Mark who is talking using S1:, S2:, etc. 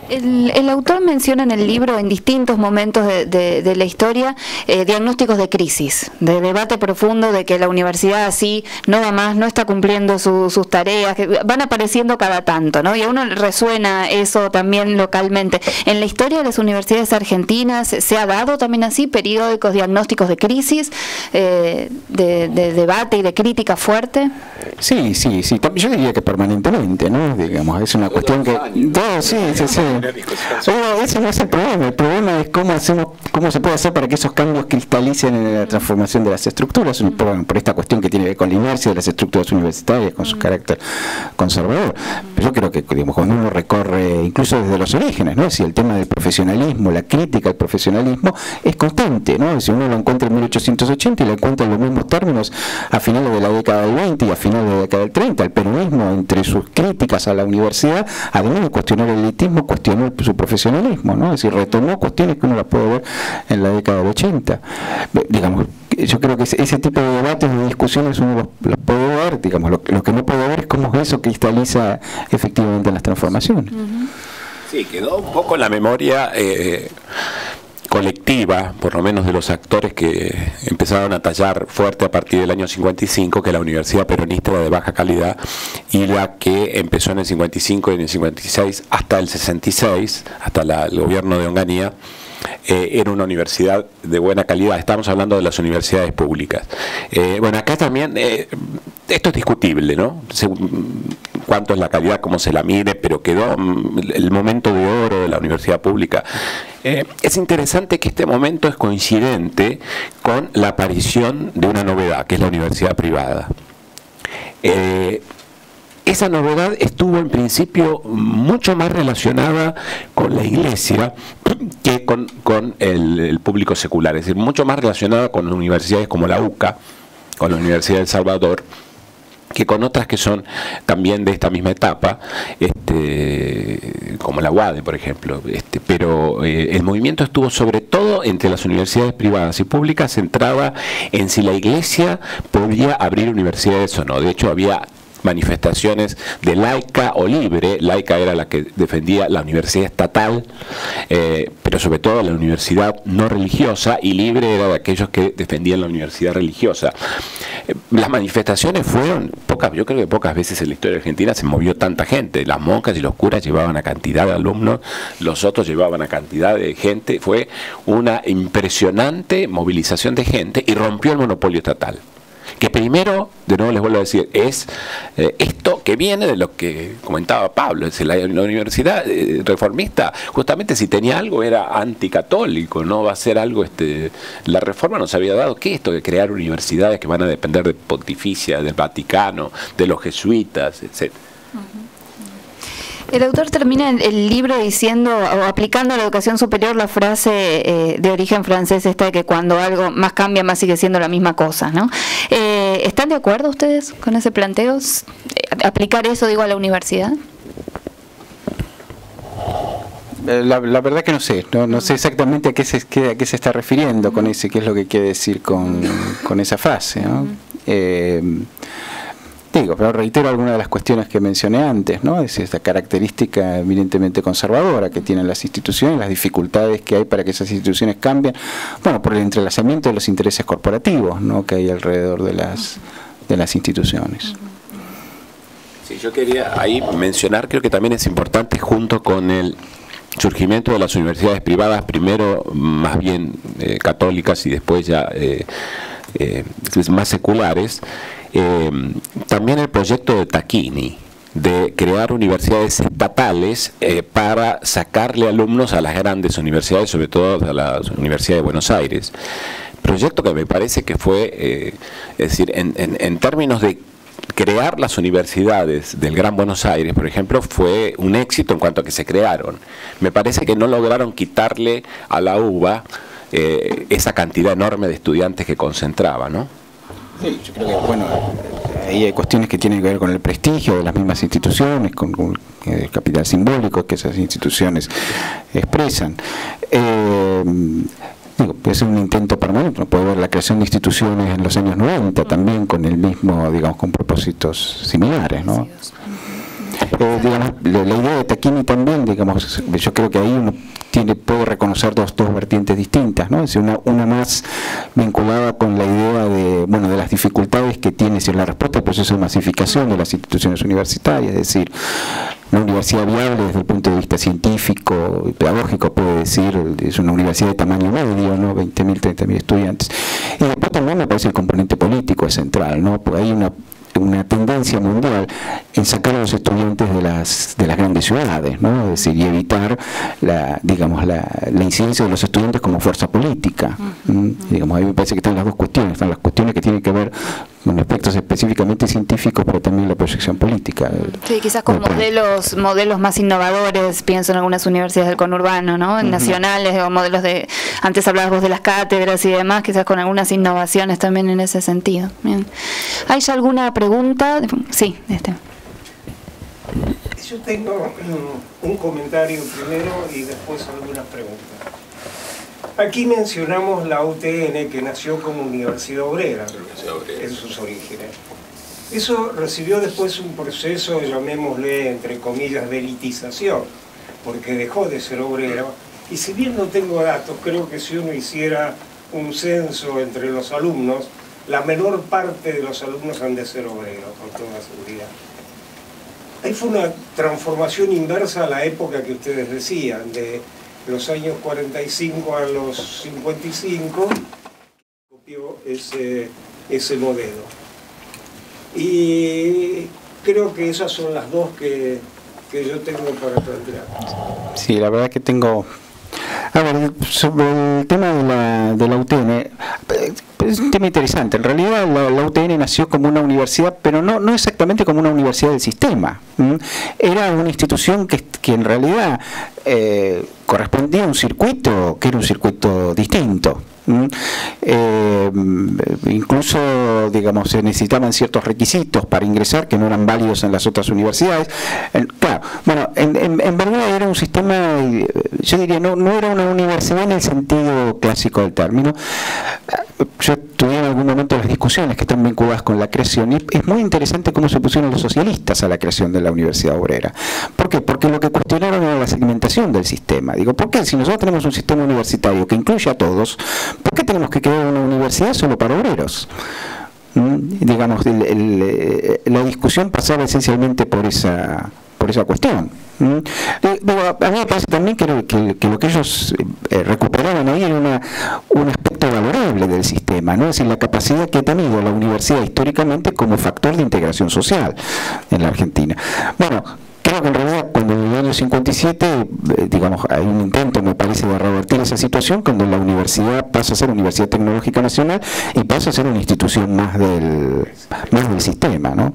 S1: El autor menciona en el libro, en distintos momentos de la historia, diagnósticos de crisis, de debate profundo, de que la universidad así no va más, no está cumpliendo sus tareas, que van apareciendo cada tanto, ¿no? Y a uno resuena eso también localmente. En la historia de las universidades argentinas se ha dado también así periódicos diagnósticos de crisis, de debate y de crítica fuerte.
S2: Sí. Yo diría que permanentemente, ¿no? Digamos, es una cuestión que... Sí. Ese no es el problema. El problema es cómo se puede hacer para que esos cambios cristalicen en la transformación de las estructuras, por esta cuestión que tiene que ver con la inercia de las estructuras universitarias, con su carácter conservador. Pero yo creo que, digamos, cuando uno recorre, incluso desde los orígenes, ¿no? Si el tema del profesionalismo, la crítica al profesionalismo es constante, ¿no? Si uno lo encuentra en 1880 y lo encuentra en los mismos términos a finales de la década del 20 y a finales de la década del 30, el peronismo, entre sus críticas a la universidad, además de cuestionar el elitismo, cuestionó su profesionalismo, ¿no? Es decir, retomó cuestiones que uno las puede ver en la década del 80. Digamos, yo creo que ese tipo de debates, de discusiones, uno los puede ver, digamos, lo que no puede ver es cómo eso cristaliza efectivamente en las transformaciones.
S3: Sí, quedó un poco en la memoria colectiva, por lo menos de los actores que empezaron a tallar fuerte a partir del año 55, que la universidad peronista era de baja calidad, y la que empezó en el 55 y en el 56 hasta el 66, hasta el gobierno de Onganía, era una universidad de buena calidad. Estamos hablando de las universidades públicas. Bueno, acá también esto es discutible, ¿no? Cuánto es la calidad, cómo se la mide, pero quedó el momento de oro de la universidad pública. Es interesante que este momento es coincidente con la aparición de una novedad, que es la universidad privada. Esa novedad estuvo en principio mucho más relacionada con la iglesia que con el público secular, es decir, mucho más relacionada con universidades como la UCA, con la Universidad de El Salvador, que con otras que son también de esta misma etapa, como la UADE, por ejemplo. Pero el movimiento estuvo sobre todo entre las universidades privadas y públicas, centrada en si la iglesia podía abrir universidades o no. De hecho, había manifestaciones de laica o libre. Laica era la que defendía la universidad estatal, pero sobre todo la universidad no religiosa, y libre era de aquellos que defendían la universidad religiosa. Las manifestaciones fueron pocas, yo creo que pocas veces en la historia argentina se movió tanta gente. Las monjas y los curas llevaban a cantidad de alumnos, los otros llevaban a cantidad de gente. Fue una impresionante movilización de gente y rompió el monopolio estatal. Que primero, de nuevo les vuelvo a decir, es esto que viene de lo que comentaba Pablo, es la universidad reformista, justamente si tenía algo era anticatólico, no va a ser algo, la reforma nos había dado, ¿qué es esto de crear universidades que van a depender de Pontificia, del Vaticano, de los jesuitas, etcétera?
S1: El autor termina el libro diciendo, o aplicando a la educación superior, la frase de origen francés esta de que cuando algo más cambia, más sigue siendo la misma cosa, ¿no? ¿Están de acuerdo ustedes con ese planteo? ¿Aplicar eso, digo, a la universidad?
S2: La verdad que no sé, no sé exactamente a qué se está refiriendo con ese, qué es lo que quiere decir con esa frase, ¿no? Pero reitero algunas de las cuestiones que mencioné antes, ¿no? Es esta característica evidentemente conservadora que tienen las instituciones, las dificultades que hay para que esas instituciones cambien, bueno, por el entrelazamiento de los intereses corporativos, ¿no? Que hay alrededor de las instituciones.
S3: Sí, yo quería ahí mencionar, creo que también es importante, junto con el surgimiento de las universidades privadas, primero más bien católicas y después ya más seculares, también el proyecto de Tacchini de crear universidades estatales para sacarle alumnos a las grandes universidades, sobre todo a la Universidad de Buenos Aires. Proyecto que me parece que fue, es decir, en términos de crear las universidades del Gran Buenos Aires, por ejemplo, fue un éxito en cuanto a que se crearon. Me parece que no lograron quitarle a la UBA esa cantidad enorme de estudiantes que concentraba, ¿no?
S2: Sí, yo creo que, bueno, ahí hay cuestiones que tienen que ver con el prestigio de las mismas instituciones, con el capital simbólico que esas instituciones expresan. Puede ser un intento permanente, no puede haber la creación de instituciones en los años 90 también con el mismo, digamos, con propósitos similares, ¿no? digamos, la idea de Tacchini también, digamos, yo creo que ahí uno puede reconocer dos vertientes distintas, ¿no? Es una más vinculada con la idea de, bueno, de las dificultades que tiene la respuesta al proceso de masificación de las instituciones universitarias, es decir, una universidad viable desde el punto de vista científico y pedagógico, puede decir, es una universidad de tamaño medio, ¿no? 20.000, 30.000 estudiantes. Y después también me parece el componente político es central, ¿no? Porque hay una tendencia mundial en sacar a los estudiantes de las grandes ciudades, ¿no? Es decir, y evitar la incidencia de los estudiantes como fuerza política. Digamos, a mí me parece que están las dos cuestiones, están las cuestiones que tienen que ver con aspectos específicamente científicos, pero también la proyección política.
S1: Sí, quizás con modelos más innovadores, pienso en algunas universidades del conurbano, ¿no? Nacionales, o modelos de, antes hablabas vos de las cátedras y demás, quizás con algunas innovaciones también en ese sentido. Bien. ¿Hay ya alguna pregunta? Sí,
S4: Yo tengo un comentario primero y después algunas preguntas. Aquí mencionamos la UTN, que nació como Universidad Obrera en sus orígenes. Eso recibió después un proceso, llamémosle entre comillas, de elitización, porque dejó de ser obrera. Y si bien no tengo datos, creo que si uno hiciera un censo entre los alumnos, la menor parte de los alumnos han de ser obreros, con toda seguridad. Ahí fue una transformación inversa a la época que ustedes decían, de los años 45 a los 55, copió ese modelo. Y creo que esas son las dos que yo tengo para plantear.
S2: Sí, la verdad que tengo... A ver, sobre el tema de la UTN, es un tema interesante. En realidad la UTN nació como una universidad, pero no exactamente como una universidad del sistema. Era una institución que en realidad correspondía a un circuito que era un circuito distinto. Incluso, digamos, se necesitaban ciertos requisitos para ingresar que no eran válidos en las otras universidades. Claro, bueno, en verdad era un sistema, yo diría, no era una universidad en el sentido clásico del término. Yo tuve en algún momento las discusiones que están vinculadas con la creación, y es muy interesante cómo se pusieron los socialistas a la creación de la Universidad Obrera. ¿Por qué? Porque lo que cuestionaron era la segmentación del sistema. Digo, ¿por qué? Si nosotros tenemos un sistema universitario que incluye a todos, ¿por qué tenemos que crear una universidad solo para obreros? Digamos, la discusión pasaba esencialmente por esa cuestión. Digo, a mí me parece también que lo que ellos recuperaban ahí era un aspecto valorable del sistema, ¿no? Es decir, la capacidad que ha tenido la universidad históricamente como factor de integración social en la Argentina. Bueno, creo que en realidad cuando en el año 57, digamos, hay un intento, me parece, de revertir esa situación, cuando la universidad pasa a ser Universidad Tecnológica Nacional y pasa a ser una institución más del sistema, ¿no?